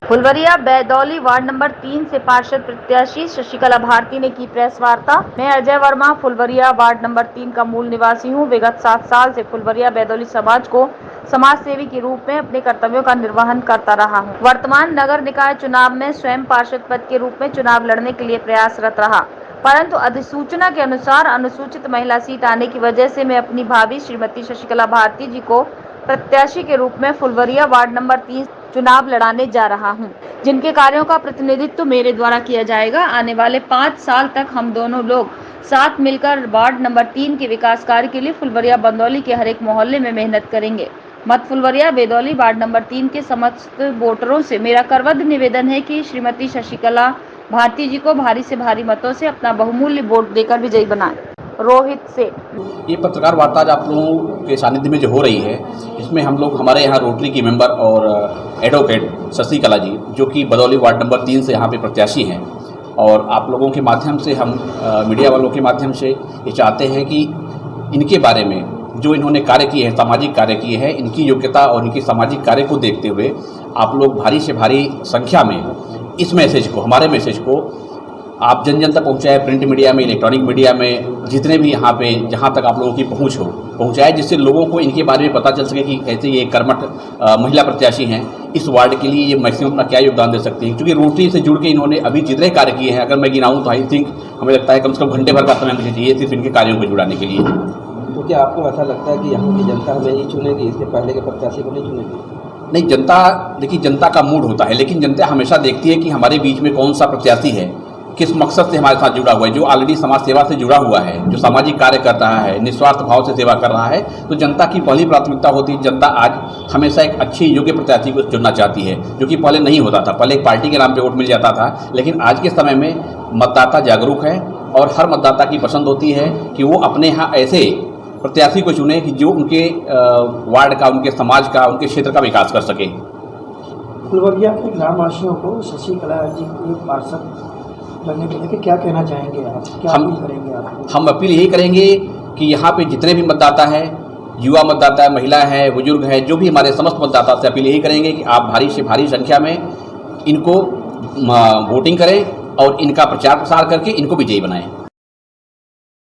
Phulwaria बैदौली ward number 3 से पार्षद प्रत्याशी शशिकला भारती ने की प्रेस वार्ता। मैं अजय वर्मा फुलवरिया वार्ड नंबर 3 का मूल निवासी हूं। विगत 7 साल से फुलवरिया बैदौली समाज को समाज सेवी के रूप में अपने कर्तव्यों का निर्वहन करता रहा हूं। वर्तमान नगर निकाय चुनाव में स्वयं पार्षद पद के रूप में चुनाव लड़ने के लिए प्रयासरत रहा, परंतु अधिसूचना के अनुसार अनुसूचित महिला सीट आने की वजह से मैं अपनी भाभी श्रीमती शशिकला भारती जी को प्रत्याशी के रूप में फुलवरिया वार्ड नंबर 3 चुनाव लड़ाने जा रहा हूं, जिनके कार्यों का प्रतिनिधित्व मेरे द्वारा किया जाएगा। आने वाले 5 साल तक हम दोनों लोग साथ मिलकर वार्ड नंबर 3 के विकास कार्य के लिए फुलवरिया बंदौली के हर एक मोहल्ले में मेहनत करेंगे। मत फुलवरिया बैदौली वार्ड नंबर 3 के समस्त वोटरों से मेरा करवद निवेदन है कि श्रीमती शशिकला भारती जी को भारी से भारी मतों से अपना बहुमूल्य वोट देकर विजयी बनाएं। रोहित से ये पत्रकार वार्ता आज आप लोगों के सानिध्य में जो हो रही है, इसमें हम लोग हमारे यहाँ रोटरी की मेंबर और एडवोकेट शशिकला जी, जो कि बदौली वार्ड नंबर 3 से यहाँ पे प्रत्याशी हैं, और आप लोगों के माध्यम से हम मीडिया वालों के माध्यम से ये चाहते हैं कि इनके बारे में जो इन्होंने कार्य किए हैं, सामाजिक कार्य किए हैं, इनकी योग्यता और इनकी सामाजिक कार्य को देखते हुए आप लोग भारी से भारी संख्या में इस मैसेज को, हमारे मैसेज को आप जन जन तक पहुँचाए, प्रिंट मीडिया में, इलेक्ट्रॉनिक मीडिया में, जितने भी यहाँ पे जहाँ तक आप लोगों की पहुँच हो पहुँचाए, जिससे लोगों को इनके बारे में पता चल सके कि कैसे ये कर्मठ महिला प्रत्याशी हैं। इस वार्ड के लिए ये मैक्सिमम अपना क्या योगदान दे सकती हैं, क्योंकि रोटरी से जुड़ के इन्होंने अभी जितने कार्य किए हैं, अगर मैं गिनाऊँ तो आई थिंक हमें लगता है कम से कम घंटे भर का समय मुझे चाहिए सिर्फ इनके कार्यों को जुड़ाने के लिए। तो क्या आपको ऐसा लगता है कि यहाँ की जनता हमें ही चुनेगी, इसके पहले के प्रत्याशी को नहीं चुनेगी? नहीं, जनता, देखिए जनता का मूड होता है, लेकिन जनता हमेशा देखती है कि हमारे बीच में कौन सा प्रत्याशी है, किस मकसद से हमारे साथ जुड़ा हुआ है, जो ऑलरेडी समाज सेवा से जुड़ा हुआ है, जो सामाजिक कार्य कर रहा है, निस्वार्थ भाव से सेवा कर रहा है। तो जनता की पहली प्राथमिकता होती है, जनता आज हमेशा एक अच्छी योग्य प्रत्याशी को चुनना चाहती है, जो कि पहले नहीं होता था। पहले एक पार्टी के नाम पे वोट मिल जाता था, लेकिन आज के समय में मतदाता जागरूक है और हर मतदाता की पसंद होती है कि वो अपने यहाँ ऐसे प्रत्याशी को चुने कि जो उनके वार्ड का, उनके समाज का, उनके क्षेत्र का विकास कर सके। फुलवरिया के ग्रामवासियों को शशिकला जी को पार्षद बनने के लिए क्या कहना चाहेंगे आप, क्या अपील करेंगे आप? हम अपील यही करेंगे कि यहाँ पे जितने भी मतदाता हैं, युवा मतदाता है, महिला है, बुजुर्ग है, जो भी हमारे समस्त मतदाता से अपील यही करेंगे कि आप भारी से भारी संख्या में इनको वोटिंग करें और इनका प्रचार प्रसार करके इनको विजयी बनाएं।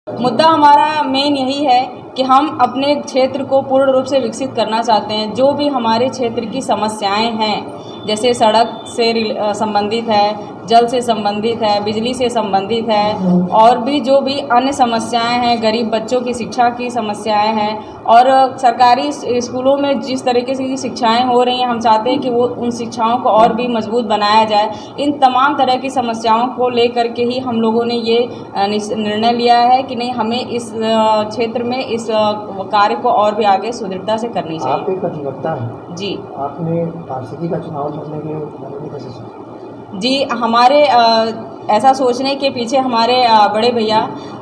मुद्दा हमारा मेन यही है कि हम अपने क्षेत्र को पूर्ण रूप से विकसित करना चाहते हैं। जो भी हमारे क्षेत्र की समस्याएं हैं, जैसे सड़क से संबंधित है, जल से संबंधित है, बिजली से संबंधित है, और भी जो भी अन्य समस्याएं हैं, गरीब बच्चों की शिक्षा की समस्याएं हैं, और सरकारी स्कूलों में जिस तरीके से शिक्षाएं हो रही हैं, हम चाहते हैं कि वो उन शिक्षाओं को और भी मजबूत बनाया जाए। इन तमाम तरह की समस्याओं को लेकर के ही हम लोगों ने ये निर्णय लिया है कि नहीं, हमें इस क्षेत्र में इस कार्य को और भी आगे सुदृढ़ता से करनी चाहिए। आप एक अधिवक्ता हैं जी, आपने पार्षदी का चुनाव लड़ने के बारे में कैसे सोचा? जी, हमारे ऐसा सोचने के पीछे हमारे बड़े भैया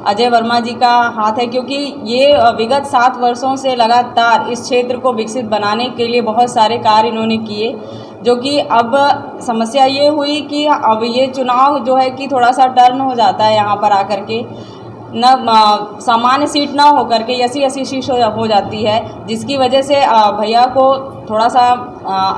अजय वर्मा जी का हाथ है, क्योंकि ये विगत 7 वर्षों से लगातार इस क्षेत्र को विकसित बनाने के लिए बहुत सारे कार्य इन्होंने किए, जो कि अब समस्या ये हुई कि अब ये चुनाव जो है कि थोड़ा सा टर्न हो जाता है, यहाँ पर आकर के न सामान्य सीट ना हो करके ऐसी सीट हो जाती है, जिसकी वजह से भैया को थोड़ा सा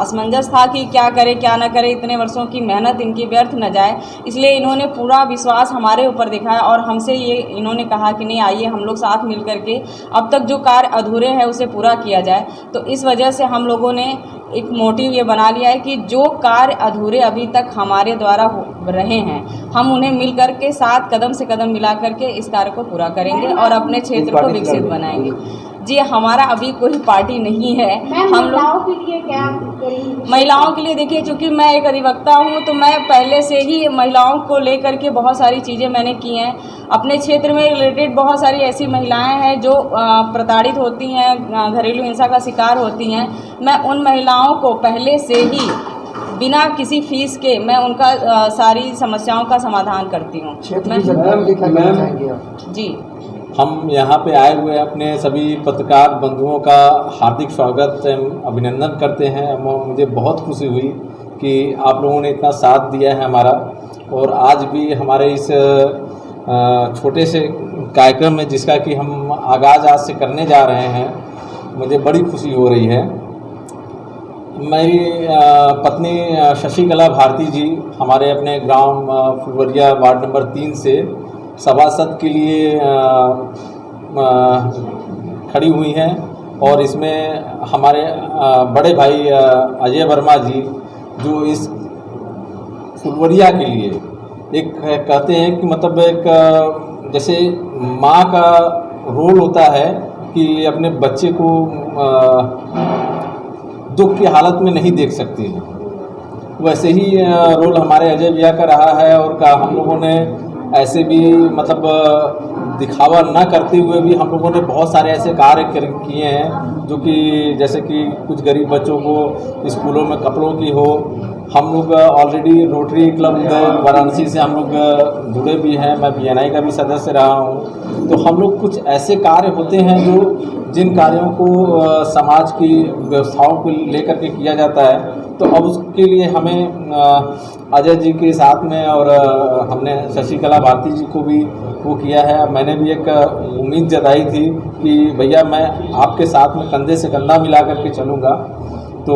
असमंजस था कि क्या करे क्या ना करे, इतने वर्षों की मेहनत इनकी व्यर्थ न जाए। इसलिए इन्होंने पूरा विश्वास हमारे ऊपर दिखाया और हमसे ये इन्होंने कहा कि नहीं, आइए हम लोग साथ मिल करके अब तक जो कार्य अधूरे हैं उसे पूरा किया जाए। तो इस वजह से हम लोगों ने एक मोटिव ये बना लिया है कि जो कार्य अधूरे अभी तक हमारे द्वारा रहे हैं, हम उन्हें मिल करके साथ कदम से कदम मिला करके इस कार्य को पूरा करेंगे और अपने क्षेत्र को विकसित बनाएंगे। जी, हमारा अभी कोई पार्टी नहीं है। हम लोग के लिए क्या करेंगे? महिलाओं के लिए देखिए, चूँकि मैं एक अधिवक्ता हूँ, तो मैं पहले से ही महिलाओं को लेकर के बहुत सारी चीज़ें मैंने की हैं। अपने क्षेत्र में रिलेटेड बहुत सारी ऐसी महिलाएं हैं जो प्रताड़ित होती हैं, घरेलू हिंसा का शिकार होती हैं। मैं उन महिलाओं को पहले से ही बिना किसी फीस के मैं उनका सारी समस्याओं का समाधान करती हूँ। जी, हम यहाँ पे आए हुए अपने सभी पत्रकार बंधुओं का हार्दिक स्वागत एवं अभिनंदन करते हैं। मुझे बहुत खुशी हुई कि आप लोगों ने इतना साथ दिया है हमारा, और आज भी हमारे इस छोटे से कार्यक्रम में जिसका कि हम आगाज़ आज से करने जा रहे हैं, मुझे बड़ी खुशी हो रही है। मेरी पत्नी शशिकला भारती जी हमारे अपने ग्राम फुलवरिया वार्ड नंबर 3 से सभासद के लिए खड़ी हुई हैं और इसमें हमारे बड़े भाई अजय वर्मा जी जो इस फुलवरिया के लिए एक कहते हैं कि मतलब एक जैसे माँ का रोल होता है कि अपने बच्चे को दुख की हालत में नहीं देख सकती है, वैसे ही रोल हमारे अजय भैया का रहा है। और हम लोगों ने ऐसे भी मतलब दिखावा न करते हुए भी हम लोगों ने बहुत सारे ऐसे कार्य किए हैं जो कि जैसे कि कुछ गरीब बच्चों को स्कूलों में कपड़ों की हो। हम लोग ऑलरेडी रोटरी क्लब वाराणसी से हम लोग जुड़े भी हैं, मैं BNI का भी सदस्य रहा हूं। तो हम लोग कुछ ऐसे कार्य होते हैं जो जिन कार्यों को समाज की व्यवस्थाओं को लेकर के किया जाता है, तो अब उसके लिए हमें अजय जी के साथ में और हमने शशिकला भारती जी को भी वो किया है। मैंने भी एक उम्मीद जताई थी कि भैया मैं आपके साथ में कंधे से कंधा मिला करके चलूँगा। तो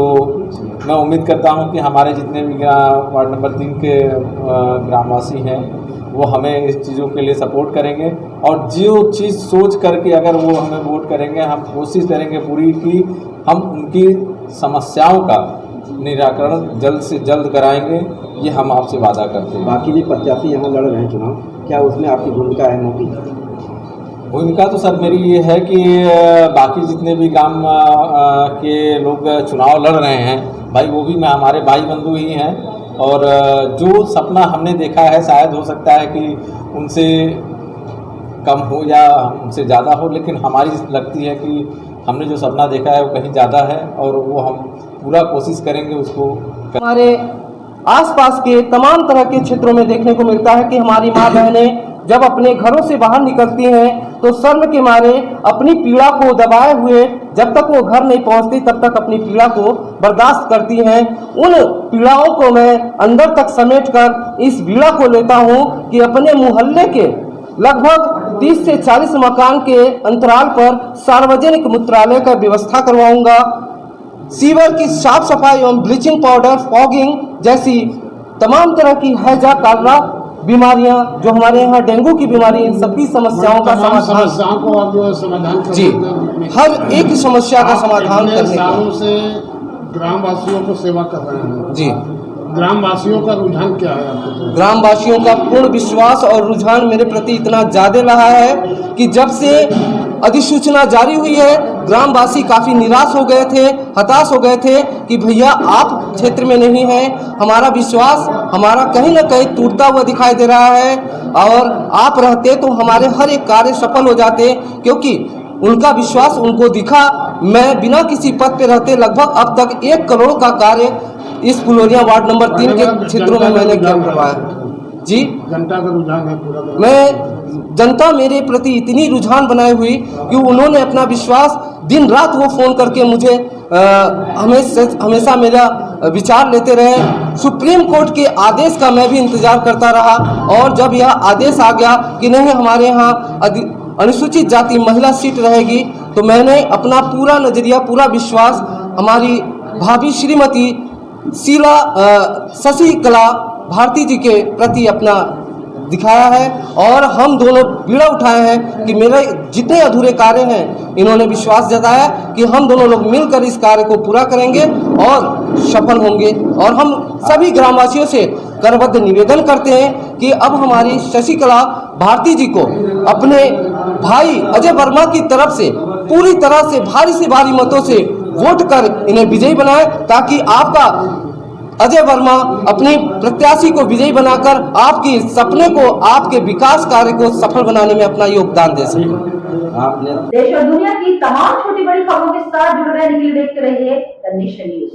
मैं उम्मीद करता हूं कि हमारे जितने भी वार्ड नंबर 3 के ग्रामवासी हैं वो हमें इस चीज़ों के लिए सपोर्ट करेंगे और जो चीज़ सोच करके अगर वो हमें वोट करेंगे, हम कोशिश करेंगे पूरी कि हम उनकी समस्याओं का निराकरण जल्द से जल्द कराएंगे, ये हम आपसे वादा करते हैं। बाकी भी प्रत्याशी यहाँ लड़ रहे हैं चुनाव, क्या उसमें आपकी भूमिका है मोदी? भूमिका तो सर मेरी ये है कि बाकी जितने भी ग्राम के लोग चुनाव लड़ रहे हैं भाई, वो भी हमारे भाई बंधु ही हैं और जो सपना हमने देखा है शायद हो सकता है कि उनसे कम हो या उनसे ज़्यादा हो, लेकिन हमारी लगती है कि हमने जो सपना देखा है वो कहीं ज़्यादा है और वो हम पूरा कोशिश करेंगे उसको। हमारे आसपास के तमाम तरह के क्षेत्रों में देखने को मिलता है कि हमारी माँ बहनें जब अपने घरों से बाहर निकलती हैं तो शर्म के मारे अपनी पीड़ा को दबाए हुए जब तक वो घर नहीं पहुंचती तब तक अपनी पीड़ा को बर्दाश्त करती हैं। उन पीड़ाओं को मैं अंदर तक समेटकर इस पीड़ा को लेता हूं कि अपने मोहल्ले के लगभग 30 से 40 मकान के अंतराल पर सार्वजनिक मूत्रालय का व्यवस्था करवाऊंगा। सीवर की साफ सफाई एवं ब्लीचिंग पाउडर, फॉगिंग जैसी तमाम तरह की हैजा कालरा बीमारियां जो हमारे यहाँ डेंगू की बीमारी, इन सभी समस्याओं का समाधान जी, हर एक समस्या का समाधान करने सालों से ग्रामवासियों को सेवा कर रहे हैं जी। ग्रामवासियों का रुझान क्या है आपको? ग्रामवासियों का पूर्ण विश्वास और रुझान मेरे प्रति इतना ज्यादा रहा है कि जब से अधिसूचना जारी हुई है ग्रामवासी काफ़ी निराश हो गए थे, हताश हो गए थे कि भैया आप क्षेत्र में नहीं हैं। हमारा विश्वास हमारा कहीं ना कहीं टूटता हुआ दिखाई दे रहा है और आप रहते तो हमारे हर एक कार्य सफल हो जाते, क्योंकि उनका विश्वास उनको दिखा। मैं बिना किसी पद पे रहते लगभग अब तक 1 करोड़ का कार्य इस फुलवरिया वार्ड नंबर 3 के क्षेत्रों में मैंने क्या करवाया जी। जनता का रुझान है पूरा। मैं जनता मेरे प्रति इतनी रुझान बनाई हुई कि उन्होंने अपना विश्वास दिन रात वो फोन करके मुझे हमेशा मेरा विचार लेते रहे। सुप्रीम कोर्ट के आदेश का मैं भी इंतजार करता रहा और जब यह आदेश आ गया कि नहीं हमारे यहाँ अनुसूचित जाति महिला सीट रहेगी, तो मैंने अपना पूरा नजरिया, पूरा विश्वास हमारी भाभी श्रीमती शशिकला भारती जी के प्रति अपना दिखाया है और हम दोनों बीड़ा उठाए हैं कि मेरे जितने अधूरे कार्य हैं इन्होंने विश्वास जताया कि हम दोनों लोग मिलकर इस कार्य को पूरा करेंगे और सफल होंगे। और हम सभी ग्रामवासियों से करबद्ध निवेदन करते हैं कि अब हमारी शशिकला भारती जी को अपने भाई अजय वर्मा की तरफ से पूरी तरह से भारी मतों से वोट कर इन्हें विजयी बनाए, ताकि आपका अजय वर्मा अपनी प्रत्याशी को विजयी बनाकर आपके सपने को, आपके विकास कार्य को सफल बनाने में अपना योगदान दे सके। देश और दुनिया की तमाम छोटी बड़ी खबरों के साथ जुड़े रहने के लिए देखते रहिए द नेशन न्यूज।